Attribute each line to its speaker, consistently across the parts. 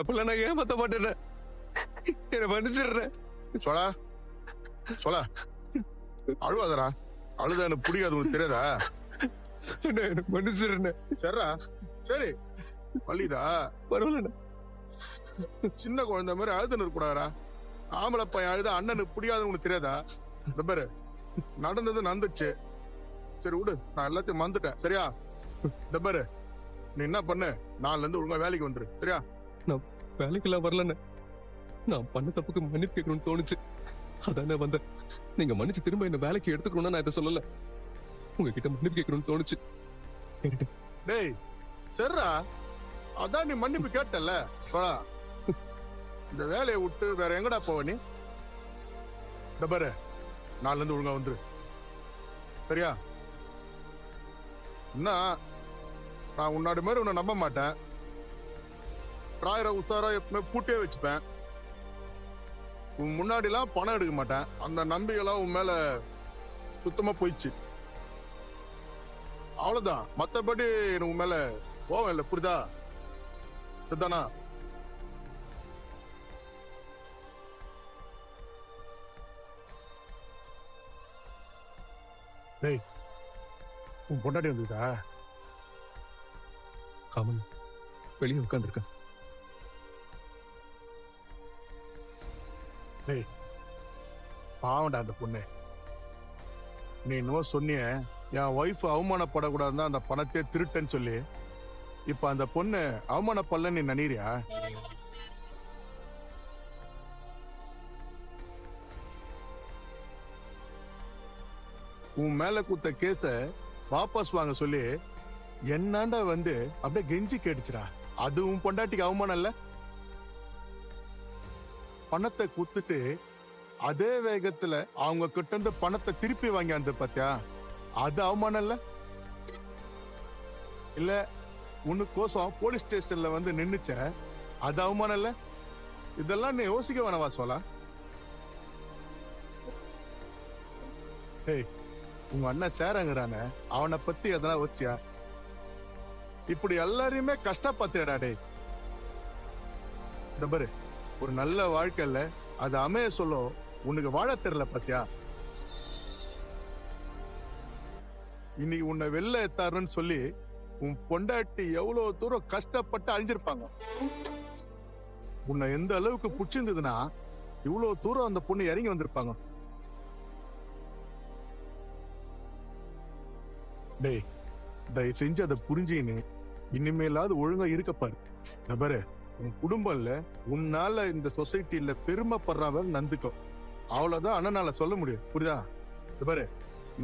Speaker 1: அப்பெல்லாம் நான் ஏமாத்த மாட்டேன். என்ன மன்னிச்சிடுறேன்.
Speaker 2: சொல்ல சொல்ல அழுவாதரா. அழுத எனக்கு பிடிக்காது, உனக்கு தெரியாதா?
Speaker 1: என்ன மன்னிச்சிடுறேன்.
Speaker 2: சரிடா, சரி. பள்ளிதா
Speaker 1: பரவாயில்ல.
Speaker 2: சின்ன குழந்தை மாதிரி அழுதுன்னு இருக்கக்கூடாதா? ஆம்பளை பையன் அழுத அண்ணனுக்கு பிடிக்காதுன்னு உனக்கு தெரியாதா? இந்த பாரு, நடந்தது நடந்துச்சு. சரி விடு, நான் எல்லாத்தையும் மறந்துட்டேன். சரியா? இந்த பாரு, நீ என்ன பண்ணு, நாளைல இருந்து ஒழுங்கா வேலைக்கு வந்துரு. சரியா?
Speaker 1: நான் வேலைக்கெல்லாம் வரலன்னு, நான் பண்ண தப்புக்கு மன்னிப்பு கேட்கணும்னு தோணுச்சு. அதானே வந்தேன். நீங்க மன்னிச்சு திரும்ப என்ன வேலைக்கு எடுத்துக்கணும்னா நான் இதை சொல்லல. உங்ககிட்ட மன்னிப்பு கேட்கணும்னு தோணுச்சு. கேட்டுட்டேன்.
Speaker 2: டேய் சரிடா, அதான் நீ மன்னிப்பு கேட்டல. சொல்லா, இந்த வேலையை விட்டு வேற எங்கடா போவ நீ? இந்த பாரு, நாளைல இருந்து ஒழுங்கா வந்துரு. சரியா? என்ன, நான் உன்னாடி மாதிரி உன்னை நம்ப மாட்டேன். ராயரை உசாரா எப்பவுமே பூட்டே வச்சுப்பேன். உன் முன்னாடிலாம் பணம் எடுக்க மாட்டேன். அந்த நம்பிக்கைலாம் உன் மேல சுத்தமா போயிடுச்சு. அவ்வளவுதான். மத்தபடி உன் மேல கோவம் இல்லை. புரியுதா? இதுதானா? டேய், உன் பொண்டாட்டி வந்துட்டா?
Speaker 1: ஆமாங்க, வெளியே உட்காந்துருக்கேன்.
Speaker 2: டேய், பாவண்டா அந்த பொண்ணு. நீ இன்னும் சொன்னிய என் ஒய்ஃப் அவமானப்படக்கூடாதுன்னு அந்த பணத்தை திருட்டேன்னு சொல்லி. இப்ப அந்த பொண்ணு அவமானப்படல நீ நினைறியா? உன் மேல கொடுத்த கேஸ வாபஸ் வாங்க சொல்லி என்னாண்டா வந்து அப்படியே கெஞ்சி கேட்டுச்சுடா. அது உன் பொண்டாட்டிக்கு அவமானம் இல்ல? பணத்தை குத்துட்டு அதே வேகத்துல அவங்க கிட்ட இருந்து பணத்தை திருப்பி வாங்கி அந்த பாத்தியா, அது அவமானம் இல்ல? இல்ல உனக்கோசம் போலீஸ் ஸ்டேஷன்ல வந்து நின்னுச்ச, அது அவமானம் இல்ல? இதெல்லாம் நீ யோசிக்க வேணவா சொல்லா? ஏய், உங்க அண்ணன் சேரங்கிறானே, அவனை பத்தி எதனா வச்சியா? இப்படி எல்லாரையுமே கஷ்டப்பத்தியடா. டே இந்த பாரு, ஒரு நல்ல வாழ்க்கையில அது அமைய சொல்ல உனக்கு வாழ தெரியல பாத்தியா? இன்னைக்கு உன்னை வெளில எத்தாருன்னு சொல்லி உன் பொண்டாட்டி எவ்வளவு தூரம் கஷ்டப்பட்டு அழிஞ்சிருப்பாங்க. உன்னை எந்த அளவுக்கு புடிச்சிருந்ததுன்னா இவ்வளவு தூரம் அந்த பொண்ணு இறங்கி வந்திருப்பாங்க. டேய், தயவு செஞ்சு அதை புரிஞ்சுன்னு இனிமேலாவது ஒழுங்கா இருக்கப்பாரு. பாரு, உன் குடும்பம் இல்ல, உன்னால இந்த சொசைட்டில பெருமைப்படுறவன் நந்துக்கும். அவ்வளவுதான் அண்ணனால சொல்ல முடியும். புரியுதா? பாரு,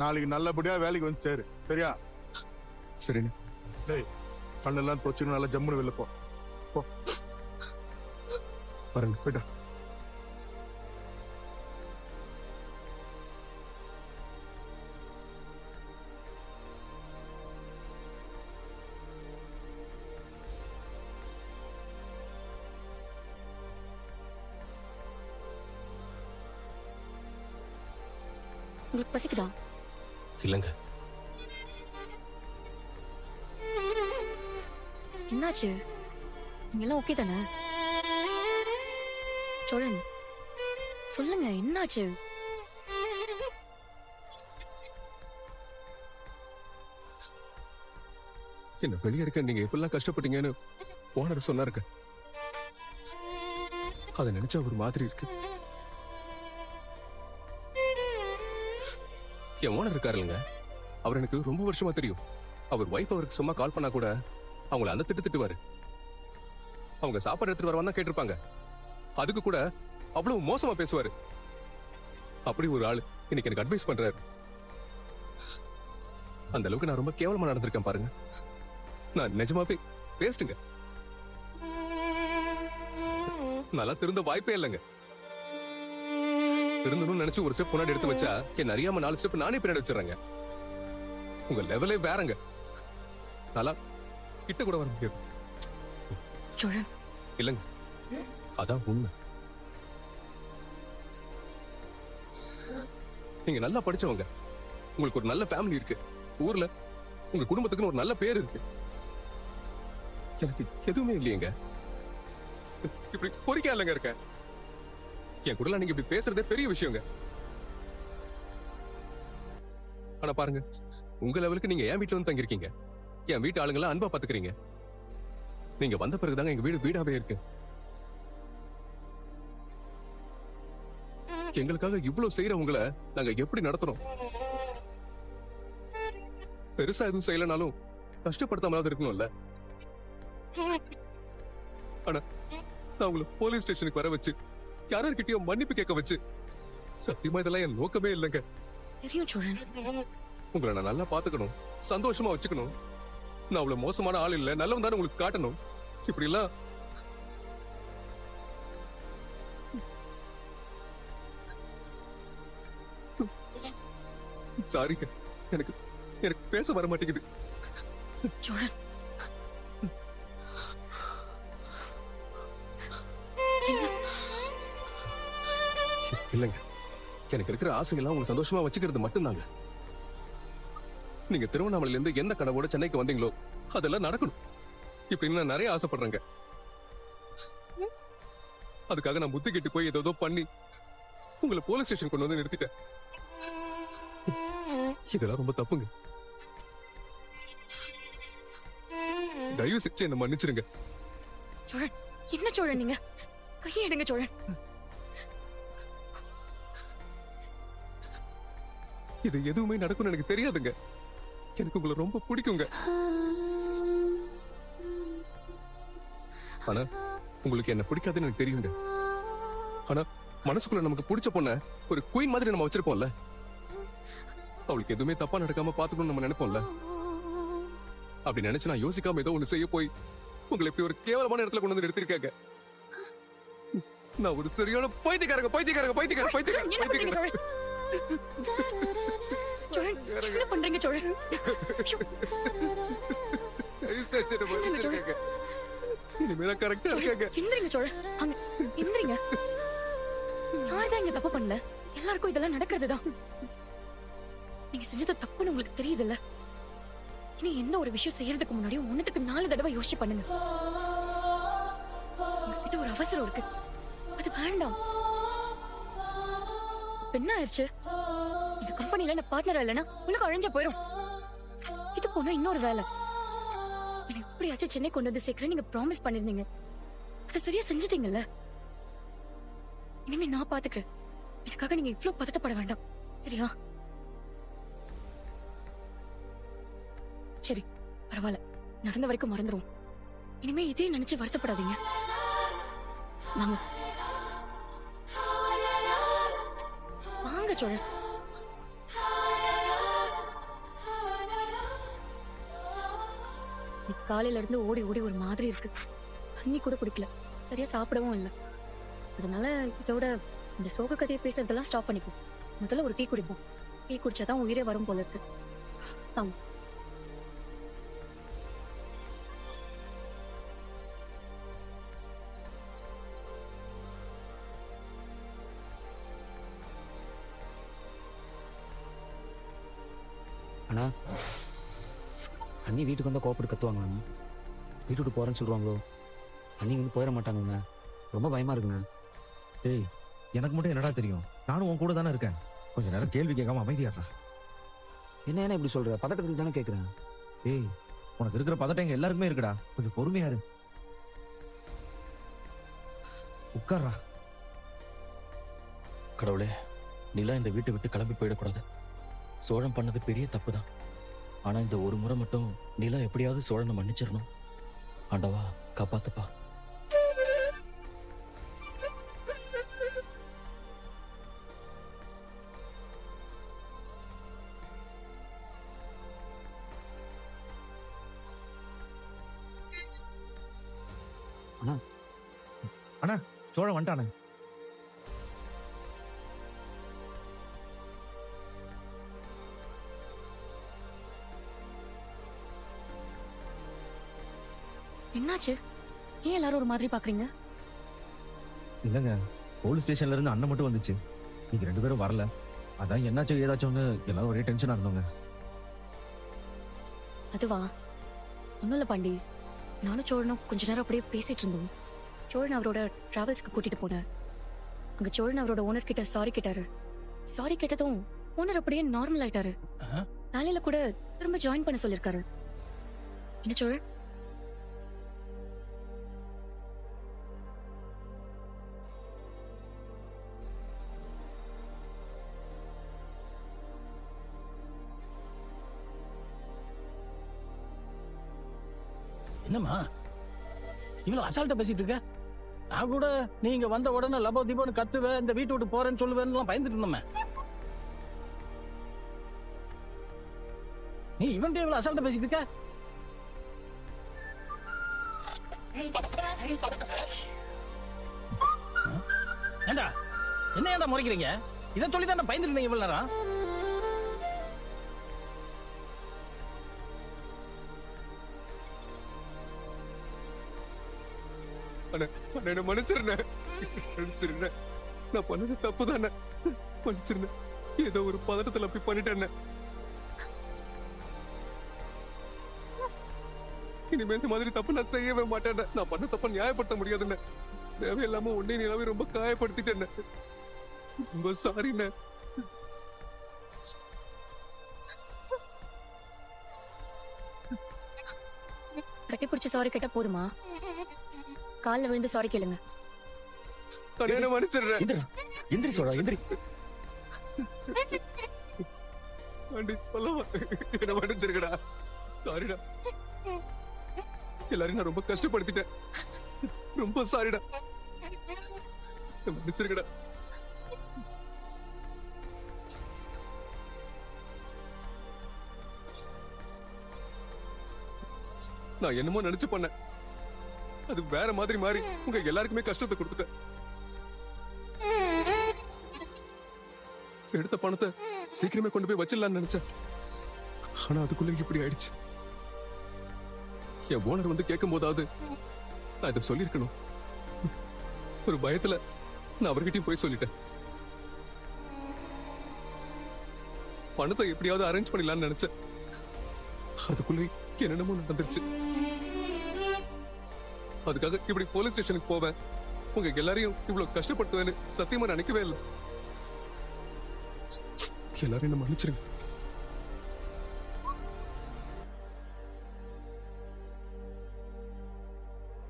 Speaker 2: நாளைக்கு நல்லபடியா வேலைக்கு வந்து சேரு. சரியா?
Speaker 1: சரிண்ணே.
Speaker 2: டேய், கண்ணெல்லாம் தொச்சுன்னு நல்லா ஜம்முன்னு வெளில போ.
Speaker 1: பாருங்க,
Speaker 2: போயிட்டா.
Speaker 3: உங்களுக்கு பசிக்குதா?
Speaker 1: இல்லங்க.
Speaker 3: என்னாச்சு? நீங்க எல்லாம் ஓகே தானே? சோழன், சொல்லுங்க, என்னாச்சு?
Speaker 1: என்ன வெளியே எடுக்க நீங்க எப்படிலாம் கஷ்டப்பட்டீங்கன்னு ஓனர் சொன்னாருங்க. அதை நினைச்சா ஒரு மாதிரி இருக்கு. என் ஓனர் இருக்காருங்க, அவர் எனக்கு ரொம்ப வருஷமா தெரியும். அவர் வைஃப் அவருக்கு சும்மா கால் பண்ணா கூட அவங்கள அந்த திட்டுவாரு. அவங்க சாப்பாடு எடுத்துட்டு வரவான்னு தான் கேட்டிருப்பாங்க. அதுக்கு கூட அவ்வளவு மோசமா பேசுவாரு. அப்படி ஒரு ஆளு இன்னைக்கு எனக்கு அட்வைஸ் பண்றாரு. அந்த அளவுக்கு நான் ரொம்ப கேவலமா நடந்திருக்கேன் பாருங்க. நான் நிஜமாவே பேஸ்டுங்க. நல்லா திருந்த வாய்ப்பே இல்லைங்க. திருந்தணும்னு நினைச்சு ஒரு ஸ்டெப் முன்னாடி எடுத்து வச்சா என்ன அறியாம 4 ஸ்டெப் நானே பின்னாடி வச்சிடறேங்க. உங்க லெவலே வேறங்க. நல்லா கிட்ட கூட வர முடியாது. இல்லங்க, அதான் உண்மை. நீங்க நல்லா படிச்சவங்க, உங்களுக்கு ஒரு நல்ல ஃபேமிலி இருக்கு, ஊர்ல உங்க குடும்பத்துக்குன்னு ஒரு நல்ல பேர் இருக்கு. எனக்கு எதுவுமே இல்லையேங்க. இப்படி பொறிக்க இல்லைங்க இருக்க. என் கூட நீங்க இப்படி பேசுறதே பெரிய விஷயங்க. ஆனா பாருங்க, உங்க லெவலுக்கு நீங்க என் வீட்டுல வந்து தங்கிருக்கீங்க. என் வீட்டு ஆளுங்கெல்லாம் அன்பா பாத்துக்கிறீங்க. நீங்க வந்த பிறகுதாங்க எங்க வீடு வீடாவே இருக்கு. எங்களுக்காக இவ்வளவு செய்யற உங்களை நாங்க எப்படி நடத்துறோம்? பெருசா எதுவும் செய்யலனாலும் கஷ்டப்படுத்தாமலாவது இருக்கணும்ல. ஆனா நான் உங்களை போலீஸ் ஸ்டேஷனுக்கு வர வச்சு யார்கிட்டயோ மன்னிப்பு கேட்க வச்சு, சத்தியமா இதெல்லாம் என் நோக்கமே இல்லைங்க.
Speaker 3: தெரியும் சோழன்.
Speaker 1: உங்களை நான் நல்லா பாத்துக்கணும், சந்தோஷமா வச்சுக்கணும். நான் அவ்வளவு மோசமான ஆள் இல்ல, நல்லவன் தானே உங்களுக்கு காட்டணும். இப்படி எல்லாம் சாரிங்க, எனக்கு எனக்கு பேச வர மாட்டேங்குது.
Speaker 3: சோழன், என்ன?
Speaker 1: இல்லைங்க, எனக்கு இருக்கிற ஆசையெல்லாம் உங்களை சந்தோஷமா வச்சுக்கிறது மட்டும்தாங்க. நீங்க திருவண்ணாமலையில இருந்து என்ன கனவோட சென்னைக்கு வந்தீங்களோ அதெல்லாம் நடக்கணும். இப்படி நான் நிறைய ஆசைப்படுறேங்க. அதுக்காக நான் புத்தி கெட்டு போய் ஏதோ பண்ணி உங்களை போலீஸ் ஸ்டேஷன் கொண்டு வந்து நிறுத்திட்டேன். இதெல்லாம் ரொம்ப தப்புங்க. தயவு செஞ்சு என்ன மன்னிச்சிருங்க.
Speaker 3: சோழன், என்ன சோழன் நீங்க? கையை எடுங்க சோழன்.
Speaker 1: இது எதுவுமே நடக்கும்னு எனக்கு தெரியாதுங்க. எனக்கு உங்களை ரொம்ப பிடிக்குங்க. ஆனா உங்களுக்கு என்ன பிடிக்காதுன்னு எனக்கு தெரியுங்க. ஆனா மனசுக்குள்ள நமக்கு பிடிச்ச பொண்ண ஒரு குயின் மாதிரி நம்ம வச்சிருப்போம்ல, அவளுக்கு எதுவுமே தப்பா நடக்காம பாத்துக்கணும்னு நம்ம நினைப்போம்ல. அப்படி நினைச்சு நான் யோசிக்காம ஏதோ ஒண்ணு செய்ய போய் உங்களை இப்படி ஒரு கேவலமான இடத்துல கொண்டு வந்து நிறுத்திருக்காங்க. நான் ஒரு சரியான பைத்தியக்காரங்க பைத்தியக்காரங்க பைத்தியக்காரங்க
Speaker 3: என்ன பண்றீங்க
Speaker 1: பைத்தியக்காரங்க.
Speaker 3: சோழன்? சோழன், என்ன பண்றீங்க சோழன்? ஐயோ,
Speaker 1: தயவு செஞ்சு என்னை மன்னிச்சிருங்க. இனிமேல கரெக்டா இருக்காங்க.
Speaker 3: எந்திரிங்க சோழன். அங்க எந்திரிங்க. நான் தான் இங்க தப்பு பண்ணல. எல்லாருக்கும் இதெல்லாம் நடக்கிறதுதான். நீங்க செஞ்சது தப்புன்னு உங்களுக்கு தெரியுதுல்ல. இனி எந்த ஒரு விஷயம் செய்யறதுக்கு முன்னாடியும் 1க்கு 4 தடவை யோசிச்சு பண்ணுங்க. உங்ககிட்ட ஒரு அவசரம் இருக்கு, அது வேண்டாம். இப்ப என்ன ஆயிடுச்சு? இந்த கம்பெனில நான் பார்ட்னரா இல்லைன்னா உனக்கு அழிஞ்ச போயிடும். இது போனா இன்னொரு வேலை. எனக்கு எப்படியாச்சும் சென்னை கொண்டு வந்து சேர்க்கிறேன் நீங்க ப்ராமிஸ் பண்ணிருந்தீங்க. அதை சரியா செஞ்சுட்டீங்கல்ல. இனிமே நான் பாத்துக்கிறேன். எனக்காக நீங்க இவ்ளோ பதட்டப்பட வேண்டாம், சரியா? சரி, பரவாயில்ல. நடந்த வரைக்கும் மறந்துரும். இனிமே இதே நினைச்சு வருத்தப்படாதீங்க. வாங்க வாங்க சோழன். நீ காலையில இருந்து ஓடி ஓடி ஒரு மாதிரி இருக்கு. தண்ணி கூட குடிக்கல, சரியா சாப்பிடவும் இல்ல. அதனால இதோட இந்த சோக கதையை பேசுறதெல்லாம் ஸ்டாப் பண்ணிப்போம். முதல்ல ஒரு டீ குடிப்போம். டீ குடிச்சாதான் உயிரே வரும் போல இருக்கு. வாங்க.
Speaker 4: அண்ணா, அண்ணி வீட்டுக்கு வந்தால் கோப்பட்டு கத்துவாங்கண்ணா. வீட்டு விட்டு போகிறேன்னு சொல்லுவாங்களோ? அண்ணி வந்து போயிட மாட்டாங்கண்ணா. ரொம்ப பயமாக இருக்குண்ணா.
Speaker 5: ஏய், எனக்கு மட்டும் என்னடா தெரியும்? நானும் உன் கூட தானே இருக்கேன். கொஞ்ச நேரம் கேள்வி கேட்காம அமைதியாடுறா.
Speaker 4: என்ன இப்படி சொல்கிற? பதட்டத்துக்கு தானே கேட்குறேன்.
Speaker 5: ஏய், உனக்கு இருக்கிற பதட்டம் எங்க எல்லாருக்குமே இருக்குடா. கொஞ்சம் பொறுமையா இரு. உட்கார்றா.
Speaker 6: கடவுளே, நிலா இந்த வீட்டை விட்டு கிளம்பி போயிடக்கூடாது. சோழன் பண்ணது பெரிய தப்பு தான். ஆனா இந்த ஒரு முறை மட்டும் நிலா எப்படியாவது சோழனை மன்னிச்சிடணும். ஆண்டவா, காப்பாத்துப்பா.
Speaker 5: அண்ணா, சோழன் வந்துட்டானே.
Speaker 3: என்னாச்சு? ஏன் எல்லாரும் ஒரு மாதிரி பாக்குறீங்க?
Speaker 5: இல்லங்க, போலீஸ் ஸ்டேஷன்ல இருந்து அண்ணன் மட்டும் வந்துச்சு. நீங்க 2 பேரும் வரல. அதான் என்னாச்சும் ஏதாச்சும்னு எல்லாரும் ஒரே டென்ஷனா இருந்தோங்க.
Speaker 3: அதுவா? ஒண்ணும் இல்ல பாண்டி. நானும் சோழனும் கொஞ்ச நேரம் அப்படியே பேசிட்டு இருந்தோம். சோழன் அவரோட டிராவல்ஸ்க்கு கூட்டிட்டு போனார். அங்க சோழன் அவரோட ஓனர் கிட்ட சாரி கேட்டாரு. சாரி கேட்டதும் ஓனர் அப்படியே நார்மல் ஆயிட்டாரு. வேலையில கூட திரும்ப ஜாயின் பண்ண சொல்லிருக்காரு. என்ன சோழன்?
Speaker 7: என்னம்மா இவ்வளவு அசால்ட்டா பேசிட்டு இருக்க? நான் கூட நீங்க வந்த உடனே லபோ தீபோன்னு கத்துவேன், இந்த வீட்டை விட்டு போறேன்னு சொல்லுவேன்னு பயந்துட்டு இருந்தோமே. நீ இவன் இவ்வளவு அசால்ட்டா பேசிட்டு இருக்க? ஏண்டா என்ன ஏண்டா முறைக்கிறீங்க? இதை சொல்லி தான் பயந்துட்டு இருந்தீங்க இவ்வளவு நேரம்.
Speaker 1: என்ன மன்னிச்சிருந்தேன். நான் பண்ணது தப்பு தானே, மன்னிச்சிருந்தேன். ஏதோ ஒரு பதட்டத்துல அப்படி பண்ணிட்டேன். இனிமே இந்த மாதிரி தப்பு நான் செய்யவே மாட்டேன். நான் பண்ண தப்ப நியாயப்படுத்த முடியாதுன்னு தேவையில்லாம உன்னை நிலவே ரொம்ப காயப்படுத்திட்டேன். ரொம்ப சாரிண்ணே.
Speaker 3: கட்டி பிடிச்ச சாரி கேட்டா போதுமா? கால்ல விழுந்து சாரி கேளுங்க.
Speaker 1: மன்னிச்சிடுறேன்.
Speaker 6: எந்திரி சோழா, எந்திரி.
Speaker 1: என்ன மன்னிச்சிருக்கடா. சாரிடா. எல்லாரையும் நான் ரொம்ப கஷ்டப்படுத்திட்டேன். ரொம்ப சாரிடா. மன்னிச்சிருக்கடா. நான் என்னமோ நினைச்சு பண்ணேன். அது வேற மாதிரி மாறி உங்க எல்லாருக்குமே கஷ்டத்தை கொடுத்துட்டேன். எடுத்த பணத்தை சீக்கிரமே கொண்டு போய் வச்சிடலாம்னு நினைச்சேன். ஆனா அதுக்குள்ள இப்படி ஆயிடுச்சு. என் ஓனர் வந்து கேட்கும் போதாவது நான் இதை சொல்லிருக்கணும். ஒரு பயத்துல நான் அவர்கிட்டயும் போய் சொல்லிட்டேன். பணத்தை எப்படியாவது அரேஞ்ச் பண்ணிடலாம்னு நினைச்சேன். அதுக்குள்ள என்னென்னமோ நடந்துருச்சு. அதுக்காக இப்படி போலீஸ் ஸ்டேஷனுக்கு போவேன், உங்க எல்லாரையும் இவ்வளவு கஷ்டப்படுத்துவேன்னு சத்தியமா நினைக்கவே இல்லை. எல்லாரும் என்ன மன்னிச்சிருங்க.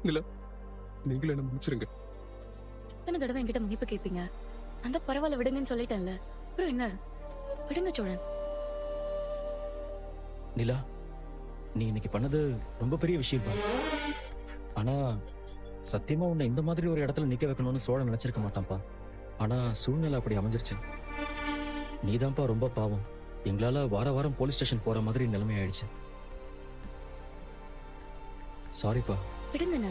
Speaker 1: இல்ல நீங்களும் என்ன மன்னிச்சிருங்க.
Speaker 3: எத்தனை தடவை என்கிட்ட மன்னிப்பு கேட்பீங்க? அந்த பரவாயில்ல விடுங்கன்னு சொல்லிட்டேன்ல, அப்புறம் என்ன? விடுங்க சோழன்.
Speaker 6: நிலா, நீ இன்னைக்கு பண்ணது ரொம்ப பெரிய விஷயம் பா. ஆனா சத்தியமா உன்னை இந்த மாதிரி ஒரு இடத்துல நிக்க வைக்கணும்னு சோழன் நினைச்சிருக்க மாட்டான்ப்பா. ஆனா சூழ்நிலை அப்படி அமைஞ்சிருச்சு. நீதான்ப்பா ரொம்ப பாவம். எங்களால வார வாரம் போலீஸ் ஸ்டேஷன் போற மாதிரி நிலைமை ஆயிடுச்சு. சாரிப்பா.
Speaker 3: விடுங்கண்ண.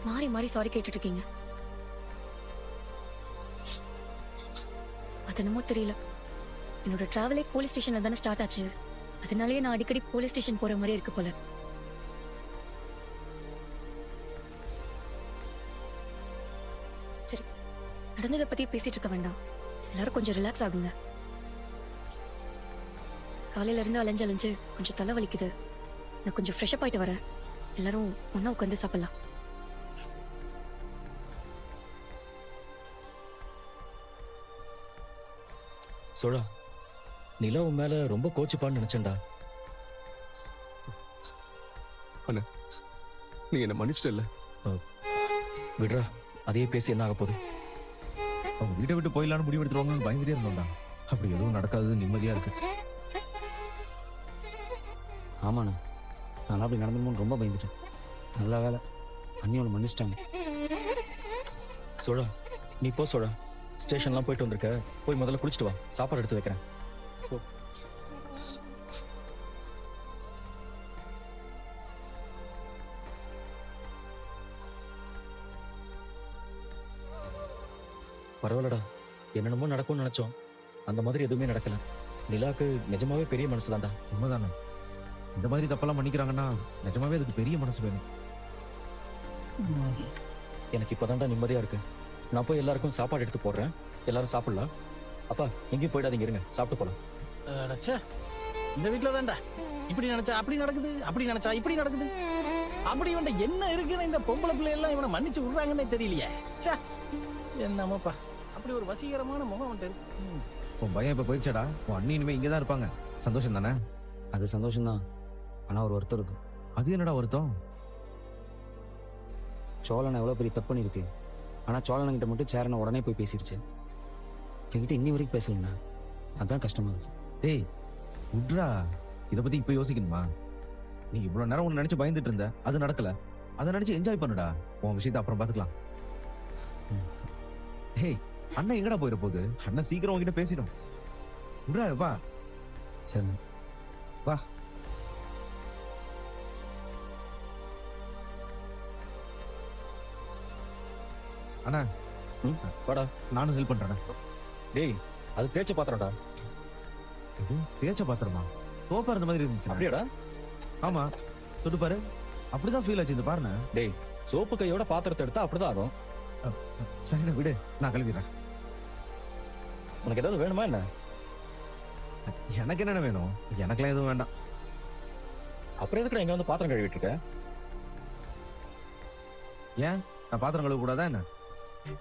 Speaker 3: மாறி மாறி சாரி கேட்டுட்டு இருக்கீங்க. அது என்னமோ தெரியல, என்னோட டிராவலே போலீஸ் ஸ்டேஷன்ல தானே ஸ்டார்ட் ஆச்சு. அதனாலயே நான் அடிக்கடி போலீஸ் ஸ்டேஷன் போற மாதிரி இருக்கு போல. சரி, நடந்ததை பத்தி பேசிட்டு இருக்க வேண்டாம். எல்லாரும் கொஞ்சம் ரிலாக்ஸ் ஆகுங்க. காலையில இருந்து அலைஞ்சு கொஞ்சம் தலை வலிக்குது. நான் கொஞ்சம் ஃப்ரெஷ் அப் ஆயிட்டு வரேன். எல்லாரும் ஒன்னா உட்காந்து சாப்பிடலாம்.
Speaker 6: சோழா, நிலா உன் மேல ரொம்ப கோச்சுப்பான்னு நினைச்சேன்டா.
Speaker 1: நீ என்ன மன்னிச்சிட்டல்ல?
Speaker 6: விடுறா, அதையே பேசி என்ன ஆக போகுது?
Speaker 5: அவங்க வீட்டை விட்டு போயிடலான்னு முடிவு எடுத்துருவாங்கன்னு பயந்துட்டே இருந்தோம்டா. அப்படி எதுவும் நடக்காது, நிம்மதியா இருக்கு.
Speaker 4: ஆமாண்ணா, நான் அப்படி நடந்துமோன்னு ரொம்ப பயந்துட்டேன். நல்ல வேலை அண்ணியோட மன்னிச்சிட்டாங்க.
Speaker 6: சோழா, நீ போ சோழா. ஸ்டேஷன்லாம் போயிட்டு வந்திருக்க, போய் முதல்ல குளிச்சுட்டு வா. சாப்பாடு எடுத்து வைக்கிறேன். பரவாயில்லடா, என்னென்னமோ நடக்கும்னு நினைச்சோம். அந்த மாதிரி எதுவுமே நடக்கல. நிலாக்கு நிஜமாவே பெரிய மனசு தான்டா.
Speaker 5: உண்மைதானே? இந்த மாதிரி தப்பெல்லாம் பண்ணிக்கிறாங்கன்னா நிஜமாவே அதுக்கு பெரிய மனசு வேணும்.
Speaker 6: எனக்கு இப்பதான்டா நிம்மதியா இருக்கு. நான் போய் எல்லாருக்கும் சாப்பாடு எடுத்து போடுறேன். எல்லாரும் சாப்பிடலாம். அப்பா, எங்கேயும் போயிடாதீங்க, இருங்க, சாப்பிட்டு போலாம்.
Speaker 7: இந்த வீட்டுல தான்டா இப்படி நினைச்சா அப்படி நடக்குது, அப்படி நினைச்சா இப்படி நடக்குது. அப்படி இவன் என்ன இருக்குன்னு இந்த பொம்பளை பிள்ளை எல்லாம் இவனை மன்னிச்சு விடுறாங்கன்னே தெரியலையே. ச்சே, என்னமாப்பா அப்படி ஒரு வசீகரமான முகம் வந்துட்டு இருக்கு.
Speaker 5: உன் பையன் இப்ப போயிடுச்சாடா, உன் அண்ணி இனிமே இங்கதான் இருப்பாங்க. சந்தோஷம் தானே?
Speaker 4: அது சந்தோஷம்தான். ஆனா ஒரு வருத்தம் இருக்கு.
Speaker 5: அது என்னடா வருத்தம்?
Speaker 4: சோழனை எவ்வளவு பெரிய தப்பு பண்ணிருக்கு. ஆனா சோழன்கிட்ட மட்டும் சேரனை உடனே போய் பேசிருச்சு. என்கிட்ட இன்னி வரைக்கும் பேசலண்ணா. அதான் கஷ்டமா இருக்கு.
Speaker 5: டேய் உட்ரா, இத பத்தி இப்ப யோசிக்கணுமா? நீ இவ்வளவு நேரம் ஒன்னு நினைச்சு பயந்துட்டு இருந்த, அது நடக்கல. அதை நினைச்சு என்ஜாய் பண்ணுடா. உன் விஷயத்தை அப்புறம் பாத்துக்கலாம். ஹேய், அண்ணன் எங்கடா போயிட போகுது? அண்ணன் சீக்கிரம் உன்கிட்ட பேசிடும். உட்ரா வா.
Speaker 4: சரி
Speaker 5: வா. அண்ணா
Speaker 6: வாடா.
Speaker 5: நானும் ஹெல்ப் பண்றேன்.
Speaker 6: டேய் அது பேச்ச பாத்திரம்டா.
Speaker 5: இது பேச்ச பாத்திரமா? தோப்பா இருந்த மாதிரி இருந்துச்சு.
Speaker 6: அப்படியாடா?
Speaker 5: ஆமா, தொட்டு பாரு. அப்படிதான் ஃபீல் ஆச்சு. இந்த பாருண்ணா.
Speaker 6: டேய் சோப்பு கையோட பாத்திரத்தை எடுத்தா அப்படிதான் ஆகும்.
Speaker 5: சரிண்ணா விடு, நான் கழுவிடுறேன்.
Speaker 6: உனக்கு ஏதாவது வேணுமா என்ன?
Speaker 5: எனக்கு என்னென்ன வேணும்? எனக்கெல்லாம் எதுவும் வேண்டாம்.
Speaker 6: அப்புறம் எதுக்குடா இங்க வந்து பாத்திரம் கழுவிட்டு இருக்க?
Speaker 5: ஏன் நான் பாத்திரம் கழுவ கூடாதா என்ன?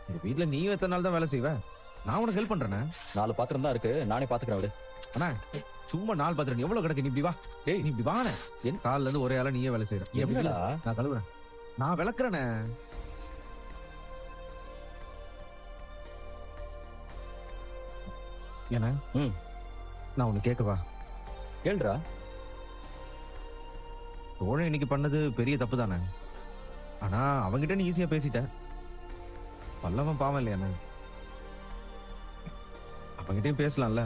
Speaker 5: இந்த வீட்டுல நீயும் எத்தனை நாள் தான் வேலை செய்வ? நான் உனக்கு ஹெல்ப் பண்றேனே.
Speaker 6: 4 பாத்திரம் தான் இருக்கு, நானே பாத்துக்கிறேன் விடு.
Speaker 5: அண்ணா சும்மா 4 பாத்திரம் நீ எவ்வளவு கிடக்கு? நீ இப்படி வா.
Speaker 6: டேய்
Speaker 5: நீ இப்படி வாங்க.
Speaker 6: என்
Speaker 5: கால்ல இருந்து ஒரே ஆளா நீயே வேலை செய்யற. நீ எப்படி
Speaker 6: என்னடா?
Speaker 5: நான் கழுவுறேன், நான் விளக்குறேனே. என்ன? நான் உனக்கு கேட்கவா?
Speaker 6: கேளுடா.
Speaker 5: தோழன் இன்னைக்கு பண்ணது பெரிய தப்பு தானே. ஆனா அவங்கிட்ட நீ ஈஸியா பேசிட்ட. பல்லவன் பாவம் இல்லையா? அவங்கிட்டயும் பேசலாம்ல.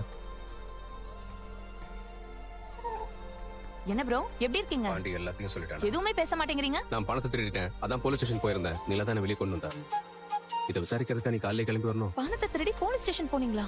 Speaker 8: என்ன ப்ரோ, எப்படி இருக்கீங்க?
Speaker 1: பாண்டி எல்லாத்தையும் சொல்லிட்டாங்க.
Speaker 8: எதுவுமே பேச மாட்டேங்கிறீங்க.
Speaker 1: நான் பணத்தை திருடிட்டேன், அதான் போலீஸ் ஸ்டேஷன் போயிருந்தேன். நீல தானே வெளியே கொண்டு வந்தா. இதை விசாரிக்கிறதுக்கா நீ காலையில கிளம்பி வரணும்.
Speaker 8: பணத்தை திருடி போலீஸ் ஸ்டேஷன் போனீங்களா?